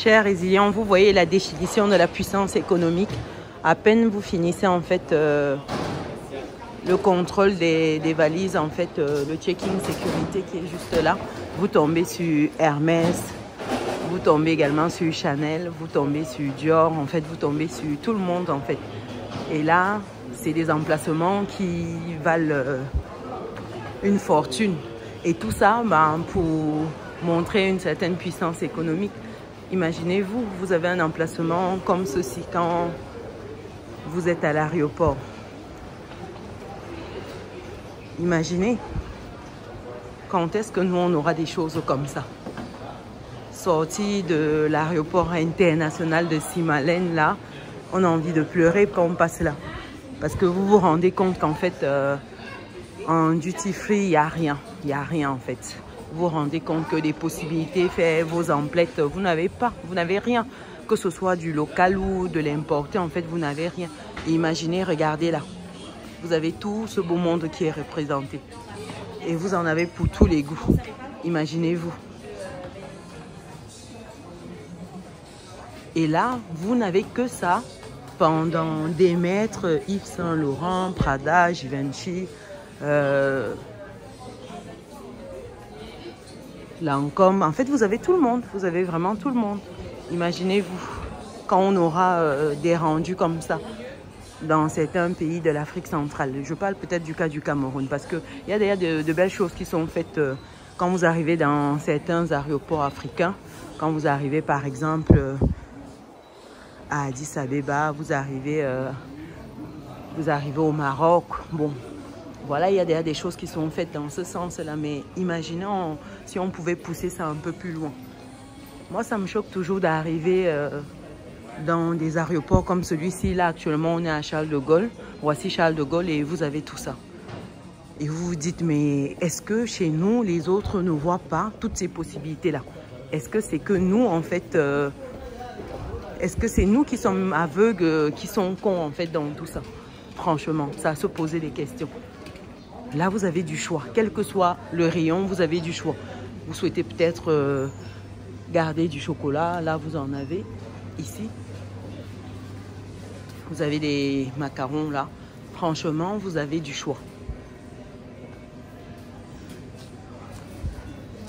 Chers résilients, vous voyez la définition de la puissance économique. À peine vous finissez en fait le contrôle des valises, en fait le checking sécurité qui est juste là. Vous tombez sur Hermès, vous tombez également sur Chanel, vous tombez sur Dior, en fait vous tombez sur tout le monde en fait. Et là, c'est des emplacements qui valent une fortune. Et tout ça pour montrer une certaine puissance économique. Imaginez-vous, vous avez un emplacement comme ceci quand vous êtes à l'aéroport. Imaginez, quand est-ce que nous on aura des choses comme ça? Sorti de l'aéroport international de Simalène, là, on a envie de pleurer quand on passe là. Parce que vous vous rendez compte qu'en fait, en duty free, il n'y a rien. Il n'y a rien en fait. Vous vous rendez compte que des possibilités, faire vos emplettes, vous n'avez pas, vous n'avez rien. Que ce soit du local ou de l'importé, en fait, vous n'avez rien. Et imaginez, regardez là. Vous avez tout ce beau monde qui est représenté. Et vous en avez pour tous les goûts. Imaginez-vous. Et là, vous n'avez que ça pendant des mètres. Yves Saint Laurent, Prada, Givenchy, Lancôme. En fait, vous avez tout le monde. Vous avez vraiment tout le monde. Imaginez-vous quand on aura des rendus comme ça dans certains pays de l'Afrique centrale. Je parle peut-être du cas du Cameroun parce qu'il y a d'ailleurs de belles choses qui sont faites quand vous arrivez dans certains aéroports africains. Quand vous arrivez par exemple à Addis Abeba, vous arrivez au Maroc. Bon, voilà, il y a d'ailleurs des choses qui sont faites dans ce sens-là. Mais imaginons si on pouvait pousser ça un peu plus loin. Moi, ça me choque toujours d'arriver dans des aéroports comme celui-ci. Là, actuellement, on est à Charles de Gaulle. Voici Charles de Gaulle et vous avez tout ça. Et vous vous dites, mais est-ce que chez nous, les autres ne voient pas toutes ces possibilités-là? Est-ce que c'est que nous, en fait, est-ce que c'est nous qui sommes aveugles, qui sont cons, en fait, dans tout ça? Franchement, ça a se poser des questions. Là, vous avez du choix. Quel que soit le rayon, vous avez du choix. Vous souhaitez peut-être garder du chocolat. Là, vous en avez ici. Vous avez des macarons là. Franchement, vous avez du choix.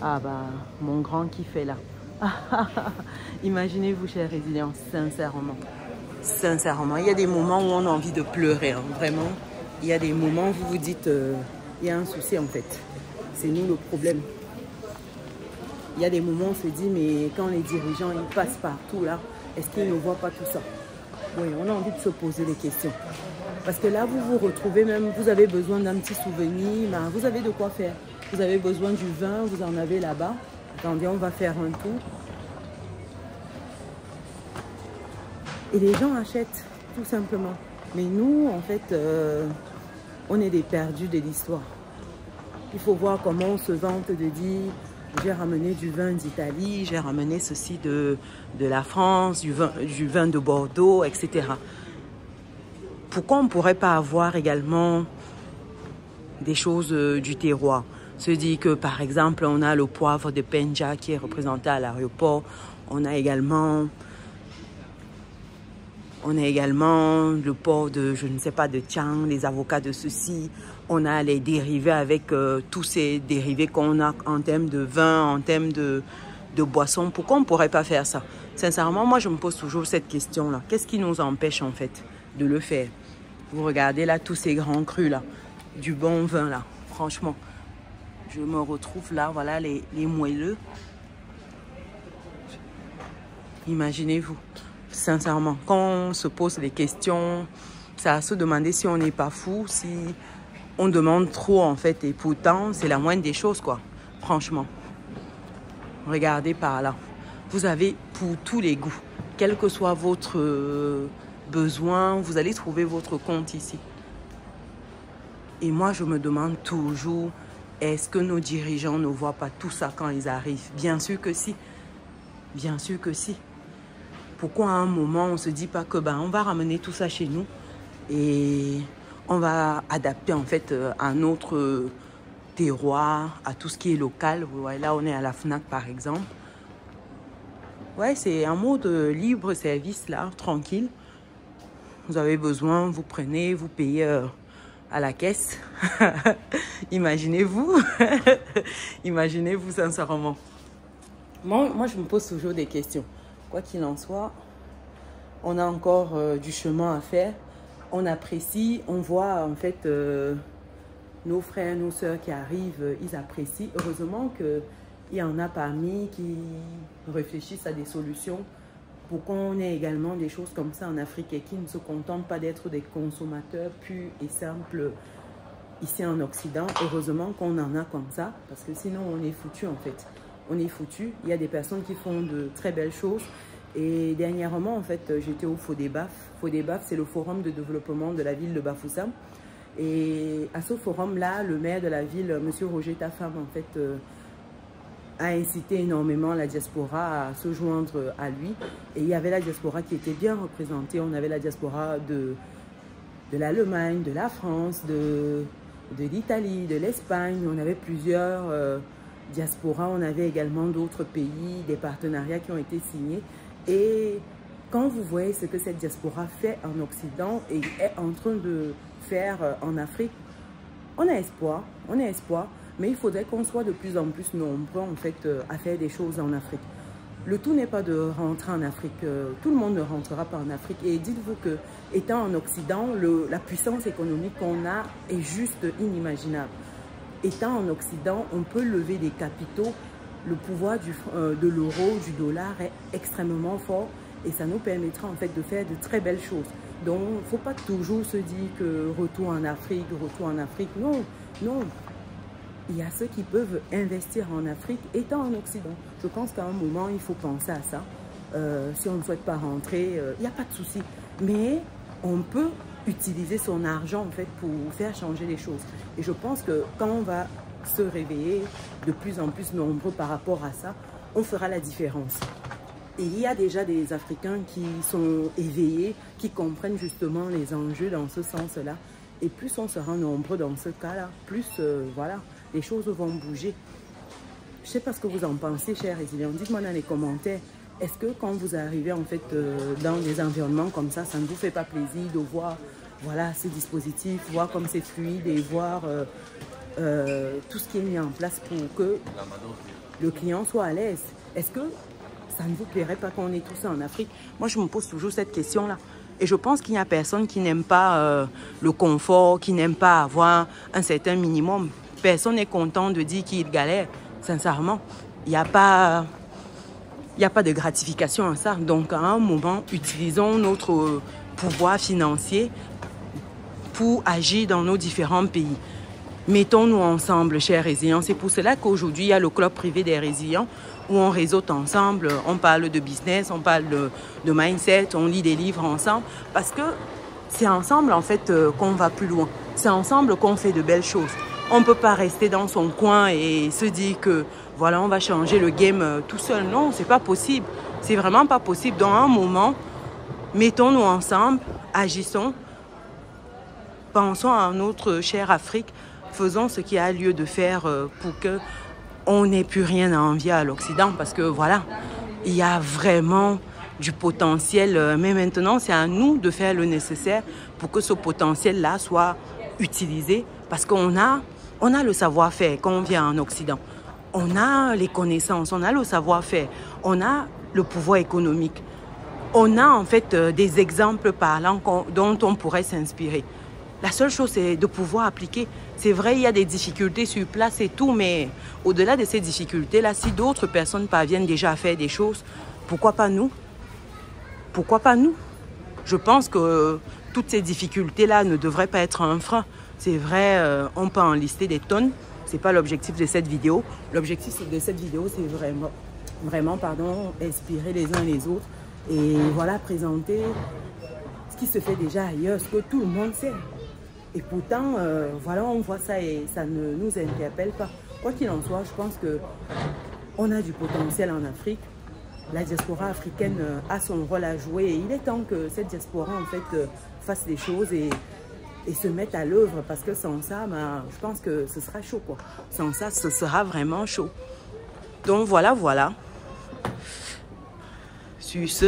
Ah bah, mon grand kiff est là. Imaginez-vous, chers résilients, sincèrement. Sincèrement, il y a des moments où on a envie de pleurer, hein, vraiment. Il y a des moments où vous vous dites, il y a un souci en fait. C'est nous le problème. Il y a des moments où on se dit, mais quand les dirigeants ils passent partout là, est-ce qu'ils ne voient pas tout ça? Oui, on a envie de se poser des questions. Parce que là, vous vous retrouvez même, vous avez besoin d'un petit souvenir, ben, vous avez de quoi faire. Vous avez besoin du vin, vous en avez là-bas. Attendez, on va faire un tour. Et les gens achètent, tout simplement. Mais nous, en fait, on est des perdus de l'histoire. Il faut voir comment on se vante de dire... J'ai ramené du vin d'Italie, j'ai ramené ceci de la France, du vin de Bordeaux, etc. Pourquoi on ne pourrait pas avoir également des choses du terroir? Se dit que par exemple, on a le poivre de Penja qui est représenté à l'aéroport. On a également le port de, je ne sais pas, de Tiang, les avocats de ceci. On a les dérivés avec tous ces dérivés qu'on a en termes de vin, en termes de boissons. Pourquoi on ne pourrait pas faire ça? Sincèrement, moi, je me pose toujours cette question-là. Qu'est-ce qui nous empêche, en fait, de le faire? Vous regardez là, tous ces grands crus, là, du bon vin, là. Franchement, je me retrouve là, voilà, les moelleux. Imaginez-vous. Sincèrement, quand on se pose des questions, ça va se demander si on n'est pas fou, si on demande trop en fait. Et pourtant, c'est la moindre des choses, quoi. Franchement. Regardez par là. Vous avez pour tous les goûts. Quel que soit votre besoin, vous allez trouver votre compte ici. Et moi, je me demande toujours, est-ce que nos dirigeants ne voient pas tout ça quand ils arrivent? Bien sûr que si. Bien sûr que si. Pourquoi à un moment, on ne se dit pas que on va ramener tout ça chez nous et on va adapter en fait à notre terroir, à tout ce qui est local. Vous voyez, là, on est à la FNAC par exemple. Ouais, c'est un mode libre service là, tranquille. Vous avez besoin, vous prenez, vous payez à la caisse. Imaginez-vous. Imaginez-vous sincèrement. Moi, je me pose toujours des questions. Quoi qu'il en soit, on a encore du chemin à faire. On apprécie, on voit en fait nos frères, nos sœurs qui arrivent, ils apprécient. Heureusement qu'il y en a parmi qui réfléchissent à des solutions pour qu'on ait également des choses comme ça en Afrique et qui ne se contentent pas d'être des consommateurs purs et simples ici en Occident. Heureusement qu'on en a comme ça, parce que sinon on est foutu en fait. On est foutu. Il y a des personnes qui font de très belles choses. Et dernièrement, en fait, j'étais au Fodébaf. Fodébaf, c'est le forum de développement de la ville de Bafoussam. Et à ce forum-là, le maire de la ville, M. Roger Tafam, en fait, a incité énormément la diaspora à se joindre à lui. Et il y avait la diaspora qui était bien représentée. On avait la diaspora de l'Allemagne, de la France, de l'Italie, de l'Espagne. On avait plusieurs diasporas. On avait également d'autres pays, des partenariats qui ont été signés. Et quand vous voyez ce que cette diaspora fait en Occident et est en train de faire en Afrique, on a espoir, mais il faudrait qu'on soit de plus en plus nombreux en fait à faire des choses en Afrique. Le tout n'est pas de rentrer en Afrique, tout le monde ne rentrera pas en Afrique. Et dites-vous que, étant en Occident, la puissance économique qu'on a est juste inimaginable. Étant en Occident, on peut lever des capitaux. Le pouvoir de l'euro, du dollar est extrêmement fort et ça nous permettra en fait de faire de très belles choses. Donc, il ne faut pas toujours se dire que retour en Afrique. Non, non. Il y a ceux qui peuvent investir en Afrique étant en Occident. Je pense qu'à un moment, il faut penser à ça. Si on ne souhaite pas rentrer, il n'y a pas de souci. Mais on peut utiliser son argent en fait pour faire changer les choses. Et je pense que quand on va se réveiller de plus en plus nombreux par rapport à ça, on fera la différence. Et il y a déjà des Africains qui sont éveillés, qui comprennent justement les enjeux dans ce sens-là. Et plus on sera nombreux dans ce cas-là, plus voilà, les choses vont bouger. Je ne sais pas ce que vous en pensez, chers résilients. Dites-moi dans les commentaires. Est-ce que quand vous arrivez en fait dans des environnements comme ça ne vous fait pas plaisir de voir voilà, ces dispositifs, voir comme c'est fluide et voir tout ce qui est mis en place pour que le client soit à l'aise? Est-ce que ça ne vous plairait pas qu'on ait tout ça en Afrique? Moi, je me pose toujours cette question-là. Et je pense qu'il n'y a personne qui n'aime pas le confort, qui n'aime pas avoir un certain minimum. Personne n'est content de dire qu'il galère, sincèrement. Il n'y a pas de gratification à ça. Donc, à un moment, utilisons notre pouvoir financier pour agir dans nos différents pays. Mettons-nous ensemble, chers résilients. C'est pour cela qu'aujourd'hui, il y a le club privé des résilients où on réseaute ensemble, on parle de business, on parle de mindset, on lit des livres ensemble. Parce que c'est ensemble, en fait, qu'on va plus loin. C'est ensemble qu'on fait de belles choses. On ne peut pas rester dans son coin et se dire que, voilà, on va changer le game tout seul. Non, c'est pas possible. C'est vraiment pas possible. Dans un moment, mettons-nous ensemble, agissons, pensons à notre chère Afrique, faisons ce qu'il y a lieu de faire pour qu'on n'ait plus rien à envier à l'Occident. Parce que, voilà, il y a vraiment du potentiel. Mais maintenant, c'est à nous de faire le nécessaire pour que ce potentiel-là soit utilisé. Parce qu'on a le savoir-faire quand on vient en Occident. On a les connaissances, on a le savoir-faire, on a le pouvoir économique. On a en fait des exemples parlants dont on pourrait s'inspirer. La seule chose, c'est de pouvoir appliquer. C'est vrai, il y a des difficultés sur place et tout, mais au-delà de ces difficultés-là, si d'autres personnes parviennent déjà à faire des choses, pourquoi pas nous? Pourquoi pas nous? Je pense que toutes ces difficultés-là ne devraient pas être un frein. C'est vrai, on peut en lister des tonnes. Ce n'est pas l'objectif de cette vidéo. L'objectif de cette vidéo, c'est vraiment, inspirer les uns les autres. Et voilà, présenter ce qui se fait déjà ailleurs, ce que tout le monde sait. Et pourtant, voilà, on voit ça et ça ne nous interpelle pas. Quoi qu'il en soit, je pense qu'on a du potentiel en Afrique. La diaspora africaine a son rôle à jouer. Et il est temps que cette diaspora, en fait, fasse des choses et se mette à l'œuvre. Parce que sans ça, je pense que ce sera chaud, quoi. Sans ça, ce sera vraiment chaud. Donc, voilà. Sur ce,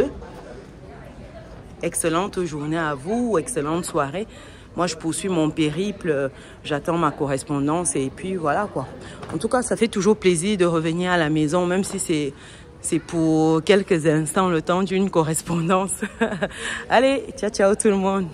excellente journée à vous, excellente soirée. Moi, je poursuis mon périple, j'attends ma correspondance et puis voilà quoi. En tout cas, ça fait toujours plaisir de revenir à la maison, même si c'est pour quelques instants le temps d'une correspondance. Allez, ciao, ciao tout le monde.